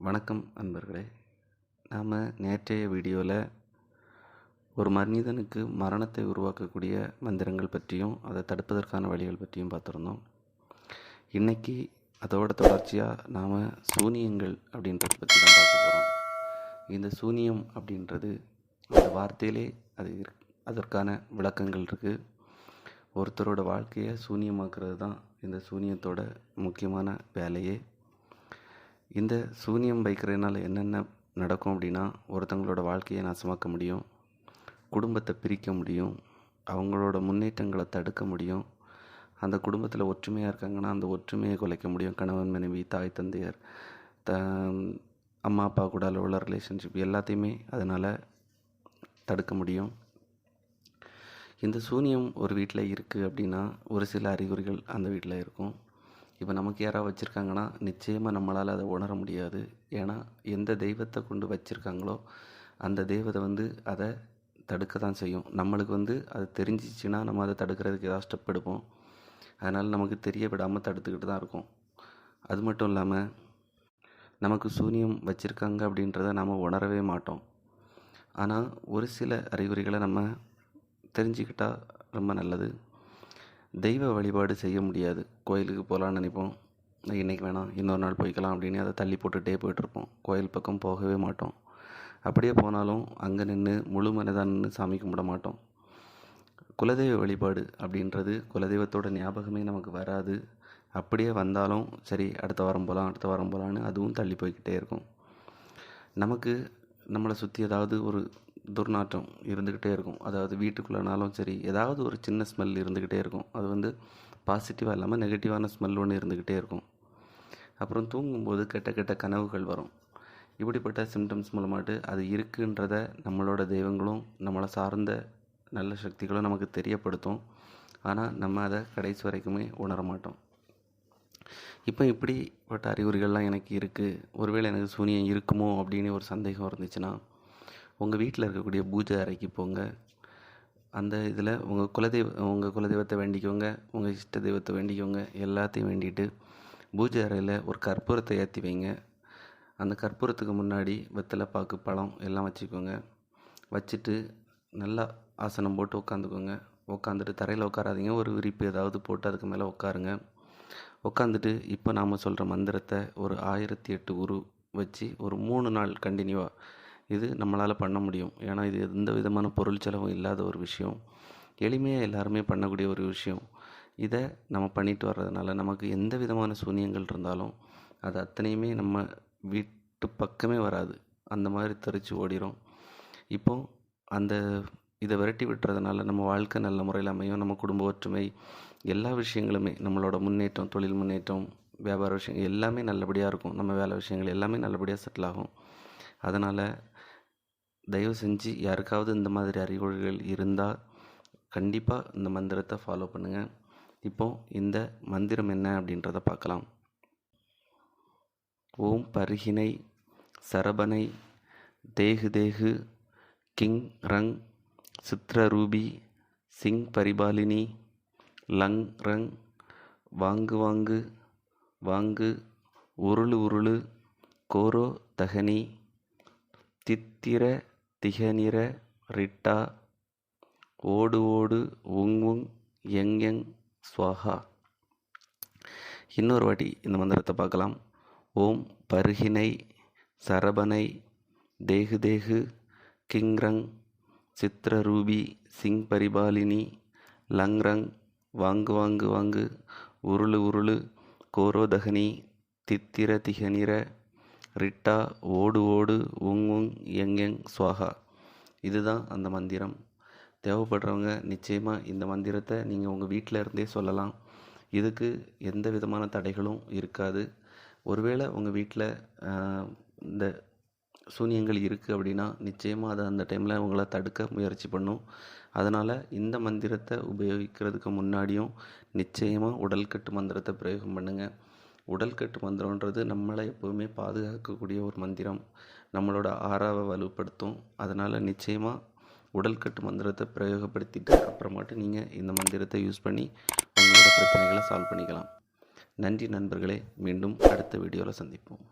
வணக்கம் நண்பர்களே. நாம் நேற்றைய வீடியோவில் ஒரு மனிதனுக்கு மரணத்தை உருவாக்கக்கூடிய மந்திரங்கள் பற்றியும் அதை தடுப்பதற்கான வழிகள் பற்றியும் பார்த்துருந்தோம். இன்றைக்கி அதோட தொடர்ச்சியாக நாம் சூனியங்கள் அப்படின்றத பற்றி தான் பார்க்க போகிறோம். இந்த சூனியம் அப்படின்றது அந்த வார்த்தையிலே அதற்கான விளக்கங்கள் இருக்குது. ஒருத்தரோட வாழ்க்கையை சூனியமாக்குறது தான் இந்த சூனியத்தோட முக்கியமான வேலையே. இந்த சூனியம் வைக்கிறதுனால என்னென்ன நடக்கும் அப்படின்னா, ஒருத்தங்களோட வாழ்க்கையை நாசமாக்க முடியும், குடும்பத்தை பிரிக்க முடியும், அவங்களோட முன்னேற்றங்களை தடுக்க முடியும். அந்த குடும்பத்தில் ஒற்றுமையாக இருக்காங்கன்னா அந்த ஒற்றுமையை குலைக்க முடியும். கணவன் மனைவி, தாய் தந்தையர், அம்மா அப்பா கூட உள்ள ரிலேஷன்ஷிப் எல்லாத்தையுமே அதனால் தடுக்க முடியும். இந்த சூனியம் ஒரு வீட்டில் இருக்குது அப்படின்னா ஒரு சில அறிகுறிகள் அந்த வீட்டில் இருக்கும். இப்போ நமக்கு யாராவது வச்சுருக்காங்கன்னா நிச்சயமாக நம்மளால் அதை உணர முடியாது. ஏன்னா எந்த தெய்வத்தை கொண்டு வச்சுருக்காங்களோ அந்த தெய்வத்தை அதை தடுக்க தான் செய்யும். நம்மளுக்கு அது தெரிஞ்சிச்சுன்னா நம்ம அதை தடுக்கிறதுக்கு ஏதாவது ஸ்டெப் எடுப்போம். அதனால் நமக்கு தெரிய விடாமல் தடுத்துக்கிட்டு தான் இருக்கும். அது மட்டும் இல்லாமல் நமக்கு சூனியம் வச்சுருக்காங்க அப்படின்றத நாம் உணரவே மாட்டோம். ஆனால் ஒரு சில அறிகுறிகளை நம்ம தெரிஞ்சுக்கிட்டால் ரொம்ப நல்லது. தெய்வ வழிபாடு செய்ய முடியாது. கோயிலுக்கு போகலான்னு நினைப்போம், இன்றைக்கி வேணாம் இன்னொரு நாள் போய்க்கலாம் அப்படின்னு அதை தள்ளி போட்டுகிட்டே போய்ட்டுருப்போம். கோயில் பக்கம் போகவே மாட்டோம். அப்படியே போனாலும் அங்கே நின்று முழு மனதாக நின்று சாமி கும்பிட மாட்டோம். குலதெய்வ வழிபாடு அப்படின்றது குலதெய்வத்தோட ஞாபகமே நமக்கு வராது. அப்படியே வந்தாலும் சரி அடுத்த வாரம் போகலான்னு அதுவும் தள்ளி போய்கிட்டே இருக்கும். நமக்கு நம்மளை சுற்றி ஏதாவது ஒரு துர்நாற்றம் இருந்துக்கிட்டே இருக்கும். அதாவது வீட்டுக்குள்ளனாலும் சரி ஏதாவது ஒரு சின்ன ஸ்மெல் இருந்துக்கிட்டே இருக்கும். அது பாசிட்டிவாக இல்லாமல் நெகட்டிவான ஸ்மெல் ஒன்று இருந்துக்கிட்டே இருக்கும். அப்புறம் தூங்கும்போது கெட்ட கெட்ட கனவுகள் வரும். இப்படிப்பட்ட சிம்டம்ஸ் மூலமாட்டு அது இருக்குன்றத நம்மளோட தெய்வங்களும் நம்மளை சார்ந்த நல்ல சக்திகளும் நமக்கு தெரியப்படுத்தும். ஆனால் நம்ம அதை கடைசி வரைக்குமே உணர மாட்டோம். இப்போ இப்படிப்பட்ட அறிகுறிகள்லாம் எனக்கு இருக்குது, ஒருவேளை எனக்கு சூனியம் இருக்குமோ அப்படின்னு ஒரு சந்தேகம் இருந்துச்சுன்னா உங்கள் வீட்டில் இருக்கக்கூடிய பூஜை அறைக்கு போங்க. அந்த இதில் உங்கள் குலதெய்வத்தை வேண்டிக்கோங்க, உங்கள் இஷ்ட தெய்வத்தை வேண்டிக்கோங்க. எல்லாத்தையும் வேண்டிட்டு பூஜை அறையில் ஒரு கற்பூரத்தை ஏற்றி வைங்க. அந்த கற்பூரத்துக்கு முன்னாடி வெத்தலை, பாக்கு, பழம் எல்லாம் வச்சுக்கோங்க. வச்சுட்டு நல்லா ஆசனம் போட்டு உட்காந்துக்கோங்க. உட்காந்துட்டு தரையில் உட்காராதீங்க, ஒரு விரிப்பு ஏதாவது போட்டு அதுக்கு மேலே உட்காருங்க. உட்காந்துட்டு இப்போ நாம் சொல்கிற மந்திரத்தை ஒரு 1008 உரு வச்சு ஒரு 3 நாள் கண்டினியூவாக இது நம்மளால் பண்ண முடியும். ஏன்னா இது எந்த விதமான பொருள் செலவும் இல்லாத ஒரு விஷயம், எளிமையாக எல்லாருமே பண்ணக்கூடிய ஒரு விஷயம். இதை நம்ம பண்ணிட்டு வர்றதுனால நமக்கு எந்த விதமான சூனியங்கள் இருந்தாலும் அது அத்தனையுமே நம்ம வீட்டு பக்கமே வராது, அந்த மாதிரி தெரிச்சு ஓடிடும். இப்போ அந்த இதை விரட்டி விட்டுறதுனால நம்ம வாழ்க்கை நல்ல முறையில் அமையும். நம்ம குடும்ப ஒற்றுமை எல்லா விஷயங்களுமே, நம்மளோட முன்னேற்றம், தொழில் முன்னேற்றம், வியாபார விஷயம் எல்லாமே நல்லபடியாக இருக்கும். நம்ம வேலை விஷயங்கள் எல்லாமே நல்லபடியாக செட்டில் ஆகும். அதனால் தயவு செஞ்சு யாருக்காவது இந்த மாதிரி அறிகுறிகள் இருந்தால் கண்டிப்பாக இந்த மந்திரத்தை ஃபாலோ பண்ணுங்கள். இப்போது இந்த மந்திரம் என்ன அப்படின்றத பார்க்கலாம். ஓம் பர்ஹினை சரபனை தேகு தேகு கிங் ரங் சித்ரரூபி சிங் பரிபாலினி லங் ரங் வாங்கு வாங்கு வாங்கு உருளு உருளு கோரோ தகனி தித்திர திகனிர ரிட்டா ஓடு ஓடு உங் உங் யங் யங் ஸ்வாஹா. இன்னொரு வாட்டி இந்த மந்திரத்தை பார்க்கலாம். ஓம் பர்ஹினை சரபனை தேகு தேகு கிங்ரங் சித்ரரூபி சிங் பரிபாலினி லங் ரங் வாங்கு வாங்கு வாங்கு உருளு உருளு கோரோதகனி தித்திர திகனிர ரிட்டா ஓடு ஓடு உங் உங் யங் யங் ஸ்வாஹா. இதுதான் அந்த மந்திரம். தேவைப்படுறவங்க நிச்சயமாக இந்த மந்திரத்தை நீங்கள் உங்கள் வீட்டில் இருந்தே சொல்லலாம். இதுக்கு எந்த விதமான தடைகளும் இருக்காது. ஒருவேளை உங்கள் வீட்டில் இந்த சூனியங்கள் இருக்குது அப்படின்னா நிச்சயமாக அதை அந்த டைமில் உங்களை தடுக்க முயற்சி பண்ணும். அதனால் இந்த மந்திரத்தை உபயோகிக்கிறதுக்கு முன்னாடியும் நிச்சயமாக உடல்கட்டு மந்திரத்தை பிரயோகம் பண்ணுங்கள். உடல்கட்டு மந்திரன்றது நம்மளை எப்போவுமே பாதுகாக்கக்கூடிய ஒரு மந்திரம், நம்மளோட ஆறாவை வலுப்படுத்தும். அதனால் நிச்சயமாக உடல்கட்டு மந்திரத்தை பிரயோகப்படுத்திட்டு அப்புறமாட்டு நீங்கள் இந்த மந்திரத்தை யூஸ் பண்ணி உங்களோட பிரச்சனைகளை சால்வ் பண்ணிக்கலாம். நன்றி நண்பர்களே, மீண்டும் அடுத்த வீடியோவில் சந்திப்போம்.